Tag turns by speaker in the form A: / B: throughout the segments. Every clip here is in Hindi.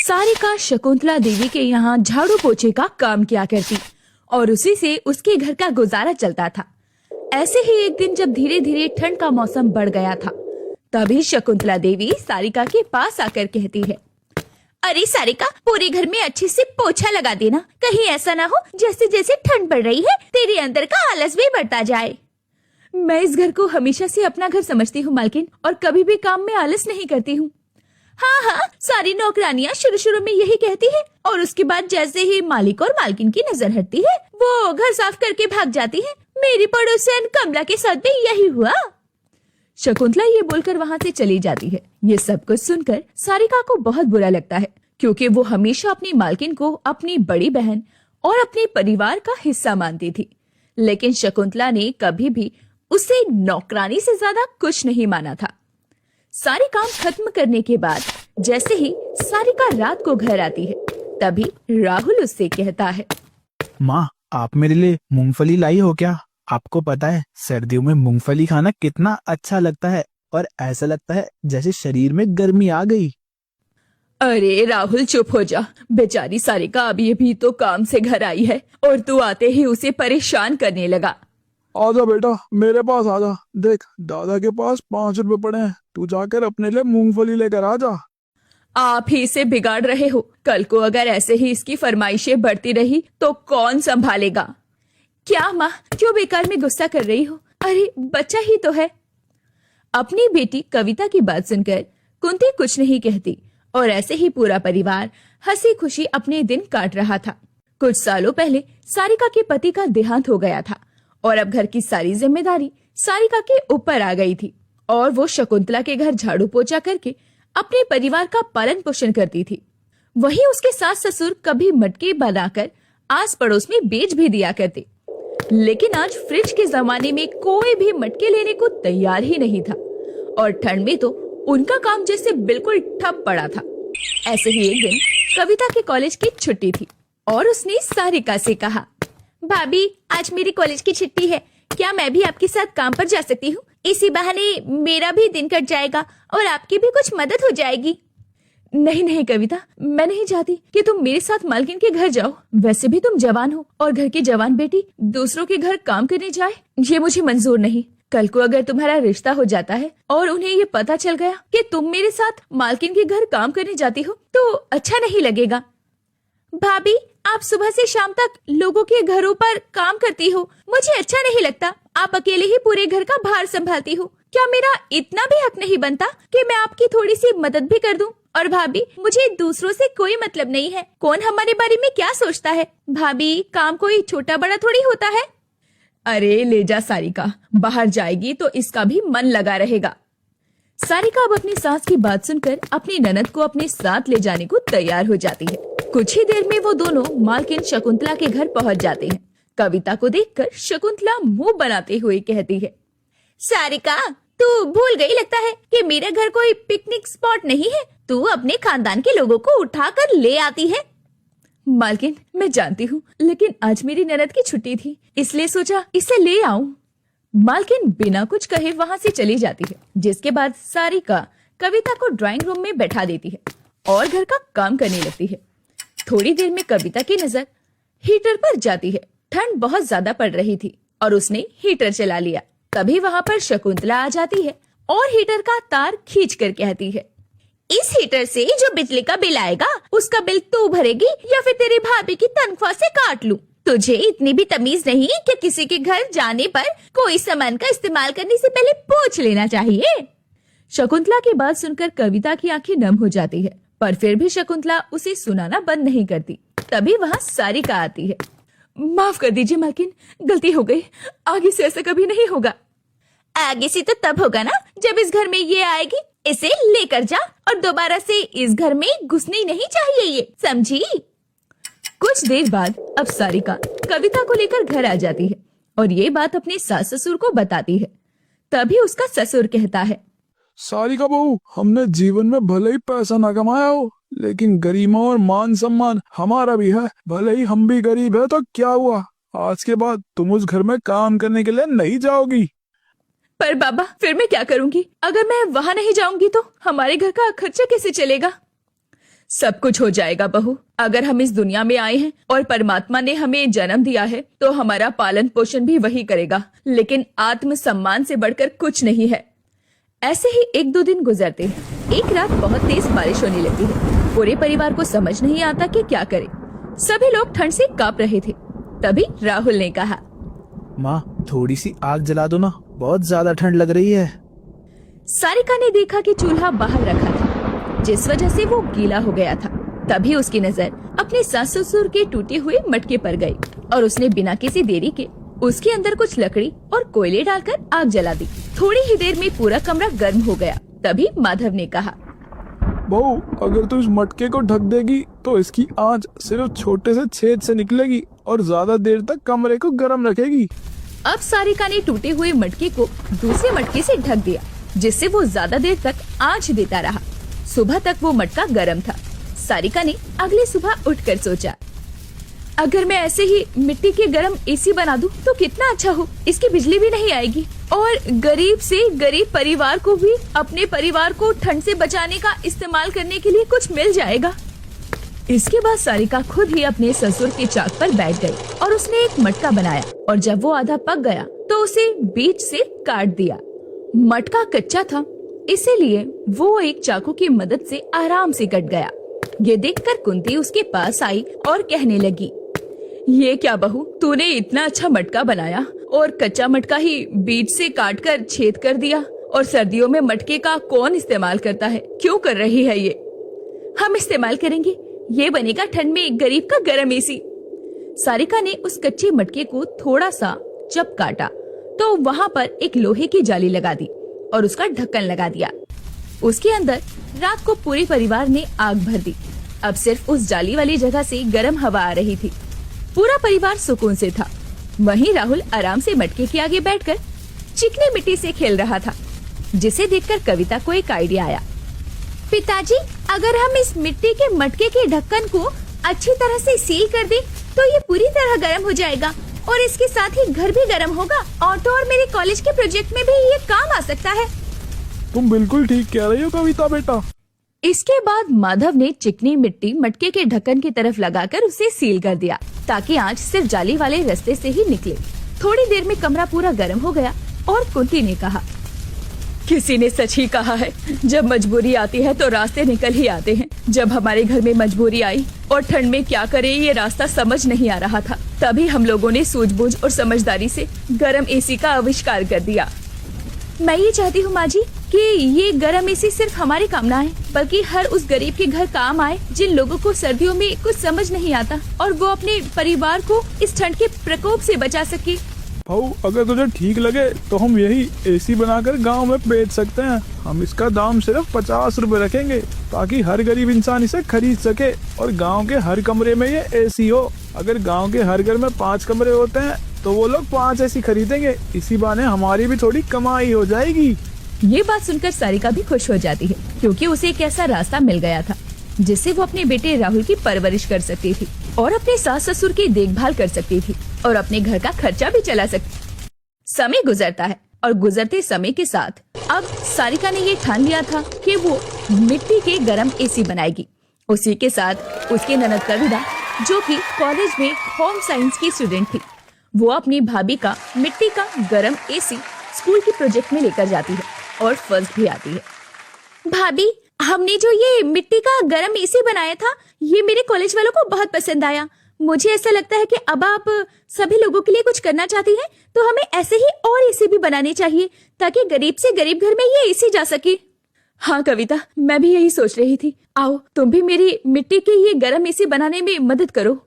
A: सारिका शकुंतला देवी के यहाँ झाड़ू पोछे का काम किया करती और उसी से उसके घर का गुजारा चलता था। ऐसे ही एक दिन जब धीरे धीरे ठंड का मौसम बढ़ गया था, तभी शकुंतला देवी सारिका के पास आकर कहती है, अरे सारिका, पूरे घर में अच्छे से पोछा लगा देना। कहीं ऐसा ना हो जैसे जैसे ठंड बढ़ रही है तेरे अंदर का आलस भी बढ़ता जाए। मैं इस घर को हमेशा से अपना घर समझती हूँ मालकिन, और कभी भी काम में आलस नहीं करती हूँ। हाँ, सारी नौकरानियाँ शुरू में यही कहती है और उसके बाद जैसे ही मालिक और मालकिन की नजर हटती है वो घर साफ करके भाग जाती है। मेरी पड़ोसन कमला के साथ भी यही हुआ। शकुंतला ये बोलकर वहाँ से चली जाती है। ये सब कुछ सुनकर सारिका को बहुत बुरा लगता है, क्योंकि वो हमेशा अपनी मालकिन को अपनी बड़ी बहन और अपने परिवार का हिस्सा मानती थी, लेकिन शकुंतला ने कभी भी उसे नौकरानी से ज्यादा कुछ नहीं माना था। सारे काम खत्म करने के बाद जैसे ही सारिका रात को घर आती है, तभी राहुल उससे कहता है,
B: माँ, आप मेरे लिए मूंगफली लाई हो क्या? आपको पता है सर्दियों में मूंगफली खाना कितना अच्छा लगता है और ऐसा लगता है जैसे शरीर में गर्मी आ गई।
A: अरे राहुल, चुप हो जा। बेचारी सारिका अभी अभी तो काम से घर आई है और तू आते ही उसे परेशान करने लगा।
C: आजा बेटा, मेरे पास आजा। देख, दादा के पास 5 रुपए पड़े हैं, तू जाकर अपने लिए मूंगफली लेकर आजा।
A: आप ही इसे बिगाड़ रहे हो। कल को अगर ऐसे ही इसकी फरमाइशें बढ़ती रही तो कौन संभालेगा? क्या माँ, क्यों बेकार में गुस्सा कर रही हो? अरे बच्चा ही तो है। अपनी बेटी कविता की बात सुनकर कुंती कुछ नहीं कहती और ऐसे ही पूरा परिवार हंसी खुशी अपने दिन काट रहा था। कुछ सालों पहले सारिका के पति का देहांत हो गया था और अब घर की सारी जिम्मेदारी सारिका के ऊपर आ गई थी और वो शकुंतला के घर झाड़ू पोछा करके अपने परिवार का पालन पोषण करती थी। वहीं उसके सास ससुर कभी मटके बनाकर आस पड़ोस में बेच भी दिया करते, लेकिन आज फ्रिज के जमाने में कोई भी मटके लेने को तैयार ही नहीं था और ठंड में तो उनका काम जैसे बिल्कुल ठप पड़ा था। ऐसे ही एक दिन कविता के कॉलेज की छुट्टी थी और उसने सारिका से कहा, भाभी, आज मेरी कॉलेज की छुट्टी है, क्या मैं भी आपके साथ काम पर जा सकती हूँ? इसी बहाने मेरा भी दिन कट जाएगा और आपकी भी कुछ मदद हो जाएगी। नहीं नहीं कविता, मैं नहीं चाहती कि तुम मेरे साथ मालकिन के घर जाओ। वैसे भी तुम जवान हो और घर की जवान बेटी दूसरों के घर काम करने जाए, ये मुझे मंजूर नहीं। कल को अगर तुम्हारा रिश्ता हो जाता है और उन्हें ये पता चल गया कि तुम मेरे साथ मालकिन के घर काम करने जाती हो तो अच्छा नहीं लगेगा। भाभी, आप सुबह से शाम तक लोगों के घरों पर काम करती हो, मुझे अच्छा नहीं लगता। आप अकेले ही पूरे घर का भार संभालती हो। क्या मेरा इतना भी हक नहीं बनता कि मैं आपकी थोड़ी सी मदद भी कर दूं? और भाभी, मुझे दूसरों से कोई मतलब नहीं है, कौन हमारे बारे में क्या सोचता है। भाभी, काम कोई छोटा बड़ा थोड़ी होता है। अरे ले जा सारिका, बाहर जाएगी तो इसका भी मन लगा रहेगा। सारिका अब अपनी सास की बात सुनकर अपनी ननद को अपने साथ ले जाने को तैयार हो जाती है। कुछ ही देर में वो दोनों मालकिन शकुंतला के घर पहुंच जाते हैं। कविता को देखकर शकुंतला मुंह बनाते हुए कहती है, सारिका, तू भूल गई लगता है कि मेरा घर कोई पिकनिक स्पॉट नहीं है। तू अपने खानदान के लोगों को उठाकर ले आती है। मालकिन, मैं जानती हूँ, लेकिन आज मेरी ननद की छुट्टी थी, इसलिए सोचा इसे ले आऊं। मालकिन बिना कुछ कहे वहाँ से चली जाती है, जिसके बाद सारिका कविता को ड्राइंग रूम में बैठा देती है और घर का काम करने लगती है। थोड़ी देर में कविता की नजर हीटर पर जाती है। ठंड बहुत ज्यादा पड़ रही थी और उसने हीटर चला लिया। तभी वहाँ पर शकुंतला आ जाती है और हीटर का तार खींचकर कहती है, इस हीटर से जो बिजली का बिल आएगा उसका बिल तू भरेगी या फिर तेरी भाभी की तनख्वाह से काट लूं? तुझे इतनी भी तमीज नहीं कि किसी के घर जाने पर कोई सामान का इस्तेमाल करने से पहले पूछ लेना चाहिए। शकुंतला की बात सुनकर कविता की आंखें नम हो जाती है, पर फिर भी शकुंतला उसे सुनाना बंद नहीं करती। तभी वहाँ सारिका आती है। माफ कर दीजिए मालकिन, गलती हो गई, आगे से ऐसा कभी नहीं होगा। आगे से तो तब होगा ना जब इस घर में ये आएगी। इसे लेकर जा और दोबारा से इस घर में घुसनी नहीं चाहिए, ये समझी? कुछ देर बाद अब सारिका कविता को लेकर घर आ जाती है और ये बात अपने सास ससुर को बताती है। तभी उसका ससुर कहता है,
C: सारिका बहू, हमने जीवन में भले ही पैसा ना कमाया हो, लेकिन गरिमा और मान सम्मान हमारा भी है। भले ही हम भी गरीब है तो क्या हुआ, आज के बाद तुम उस घर में काम करने के लिए नहीं जाओगी।
A: पर बाबा, फिर मैं क्या करूंगी? अगर मैं वहाँ नहीं जाऊंगी तो हमारे घर का खर्चा कैसे चलेगा? सब कुछ हो जाएगा बहू। अगर हम इस दुनिया में आए हैं और परमात्मा ने हमें जन्म दिया है तो हमारा पालन पोषण भी वही करेगा, लेकिन आत्म सम्मान से बढ़कर कुछ नहीं है। ऐसे ही 1-2 दिन गुजरते हैं। एक रात बहुत तेज बारिश होने लगती है। पूरे परिवार को समझ नहीं आता कि क्या करे। सभी लोग ठंड से कांप रहे थे। तभी राहुल ने कहा,
B: माँ थोड़ी सी आग जला दो ना, बहुत ज्यादा ठंड लग रही है।
A: सारिका ने देखा कि चूल्हा बाहर रखा था, जिस वजह से वो गीला हो गया था। तभी उसकी नजर अपने सास ससुर के टूटे हुए मटके पर गई और उसने बिना किसी देरी के उसके अंदर कुछ लकड़ी और कोयले डालकर आग जला दी। थोड़ी ही देर में पूरा कमरा गर्म हो गया। तभी माधव ने कहा,
C: बहू अगर तू इस मटके को ढक देगी तो इसकी आंच सिर्फ छोटे से छेद से निकलेगी और ज्यादा देर तक कमरे को गर्म रखेगी।
A: अब सारिका ने टूटे हुए मटके को दूसरे मटके से ढक दिया, जिससे वो ज्यादा देर तक आंच देता रहा। सुबह तक वो मटका गर्म था। सारिका ने अगली सुबह उठकर सोचा, अगर मैं ऐसे ही मिट्टी के गर्म एसी बना दूं तो कितना अच्छा हो। इसकी बिजली भी नहीं आएगी और गरीब से गरीब परिवार को भी अपने परिवार को ठंड से बचाने का इस्तेमाल करने के लिए कुछ मिल जाएगा। इसके बाद सारिका खुद ही अपने ससुर के चाक पर बैठ गई और उसने एक मटका बनाया और जब वो आधा पक गया तो उसे बीच से काट दिया। मटका कच्चा था, इसीलिए वो एक चाकू की मदद से आराम से कट गया। ये देखकर कुंती उसके पास आई और कहने लगी, ये क्या बहू, तूने इतना अच्छा मटका बनाया और कच्चा मटका ही बीच से काट कर छेद कर दिया। और सर्दियों में मटके का कौन इस्तेमाल करता है? क्यों कर रही है ये? हम इस्तेमाल करेंगे, ये बनेगा ठंड में एक गरीब का गर्म एसी। सारिका ने उस कच्चे मटके को थोड़ा सा जब काटा तो वहाँ पर एक लोहे की जाली लगा दी और उसका ढक्कन लगा दिया। उसके अंदर रात को पूरे परिवार ने आग भर दी। अब सिर्फ उस जाली वाली जगह से गर्म हवा आ रही थी। पूरा परिवार सुकून से था। वहीं राहुल आराम से मटके के आगे बैठकर चिकनी मिट्टी से खेल रहा था, जिसे देखकर कविता को एक आइडिया आया। पिताजी, अगर हम इस मिट्टी के मटके के ढक्कन को अच्छी तरह से सील कर दें तो ये पूरी तरह गर्म हो जाएगा और इसके साथ ही घर भी गर्म होगा। ऑटो और मेरे कॉलेज के प्रोजेक्ट में भी ये काम आ सकता है।
C: तुम बिल्कुल ठीक कह रही हो कविता बेटा।
A: इसके बाद माधव ने चिकनी मिट्टी मटके के ढक्कन की तरफ लगाकर उसे सील कर दिया ताकि आंच सिर्फ जाली वाले रास्ते से ही निकले। थोड़ी देर में कमरा पूरा गर्म हो गया और कुंती ने कहा, किसी ने सच ही कहा है, जब मजबूरी आती है तो रास्ते निकल ही आते हैं। जब हमारे घर में मजबूरी आई और ठंड में क्या करें ये रास्ता समझ नहीं आ रहा था, तभी हम लोगों ने सूझबूझ और समझदारी से गर्म एसी का आविष्कार कर दिया। मैं ये चाहती हूँ माँ जी कि ये गर्म एसी सिर्फ हमारे काम ना आए, बल्कि हर उस गरीब के घर काम आए जिन लोगों को सर्दियों में कुछ समझ नहीं आता और वो अपने परिवार को इस ठंड के प्रकोप से बचा सके।
C: भाऊ अगर तुझे ठीक लगे तो हम यही एसी बनाकर गांव में बेच सकते हैं। हम इसका दाम सिर्फ 50 रुपए रखेंगे ताकि हर गरीब इंसान इसे खरीद सके और गांव के हर कमरे में ये एसी हो। अगर गांव के हर घर में 5 कमरे होते हैं तो वो लोग 5 एसी खरीदेंगे। इसी बहाने हमारी भी थोड़ी कमाई हो जाएगी।
A: ये बात सुनकर सारिका भी खुश हो जाती है, क्योंकि उसे एक ऐसा रास्ता मिल गया था जिससे वो अपने बेटे राहुल की परवरिश कर सकती थी और अपने सास ससुर की देखभाल कर सकती थी और अपने घर का खर्चा भी चला सकती। समय गुजरता है और गुजरते समय के साथ अब सारिका ने ये ठान लिया था कि वो मिट्टी के गर्म एसी बनाएगी। उसी के साथ उसकी ननद कविता, जो कि कॉलेज में होम साइंस की स्टूडेंट थी, वो अपनी भाभी का मिट्टी का गर्म एसी स्कूल के प्रोजेक्ट में लेकर जाती है और फर्स्ट भी आती है। भाभी, हमने जो ये मिट्टी का गर्म एसी बनाया था ये मेरे कॉलेज वालों को बहुत पसंद आया। मुझे ऐसा लगता है कि अब आप सभी लोगों के लिए कुछ करना चाहती हैं तो हमें ऐसे ही और एसी भी बनाने चाहिए ताकि गरीब से गरीब घर में ये एसी जा सके। हाँ कविता, मैं भी यही सोच रही थी। आओ तुम भी मेरी मिट्टी के ये गर्म एसी बनाने में मदद करो।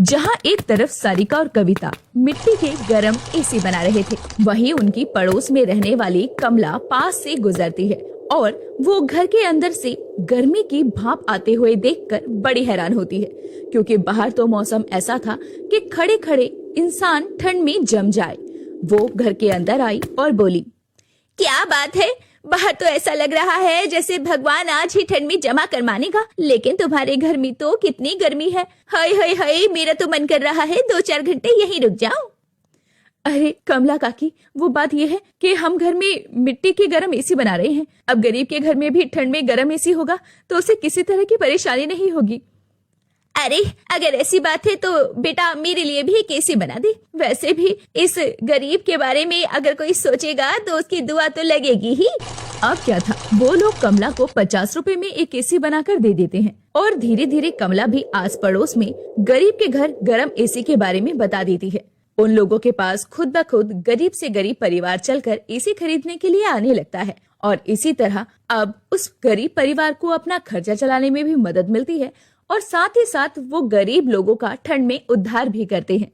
A: जहाँ एक तरफ सारिका और कविता मिट्टी के गर्म एसी बना रहे थे, वहीं उनकी पड़ोस में रहने वाली कमला पास से गुजरती है और वो घर के अंदर से गर्मी की भाप आते हुए देखकर बड़ी हैरान होती है, क्योंकि बाहर तो मौसम ऐसा था कि खड़े खड़े इंसान ठंड में जम जाए। वो घर के अंदर आई और बोली, क्या बात है, बाहर तो ऐसा लग रहा है जैसे भगवान आज ही ठंड में जमा कर मानेगा, लेकिन तुम्हारे घर में तो कितनी गर्मी है। हाय हाय हाय, मेरा तो मन कर रहा है 2-4 घंटे यहीं रुक जाऊं। अरे कमला काकी, वो बात ये है कि हम घर में मिट्टी की गर्म एसी बना रहे हैं। अब गरीब के घर में भी ठंड में गर्म एसी होगा तो उसे किसी तरह की परेशानी नहीं होगी। अरे अगर ऐसी बात है तो बेटा मेरे लिए भी एक एसी बना दे। वैसे भी इस गरीब के बारे में अगर कोई सोचेगा तो उसकी दुआ तो लगेगी ही। अब क्या था, वो लोग कमला को 50 रुपए में एक एसी बनाकर दे देते हैं और धीरे धीरे कमला भी आस पड़ोस में गरीब के घर गर्म एसी के बारे में बता देती है। उन लोगों के पास खुद ब खुद गरीब से गरीब परिवार चलकर एसी खरीदने के लिए आने लगता है और इसी तरह अब उस गरीब परिवार को अपना खर्चा चलाने में भी मदद मिलती है और साथ ही साथ वो गरीब लोगों का ठंड में उद्धार भी करते हैं।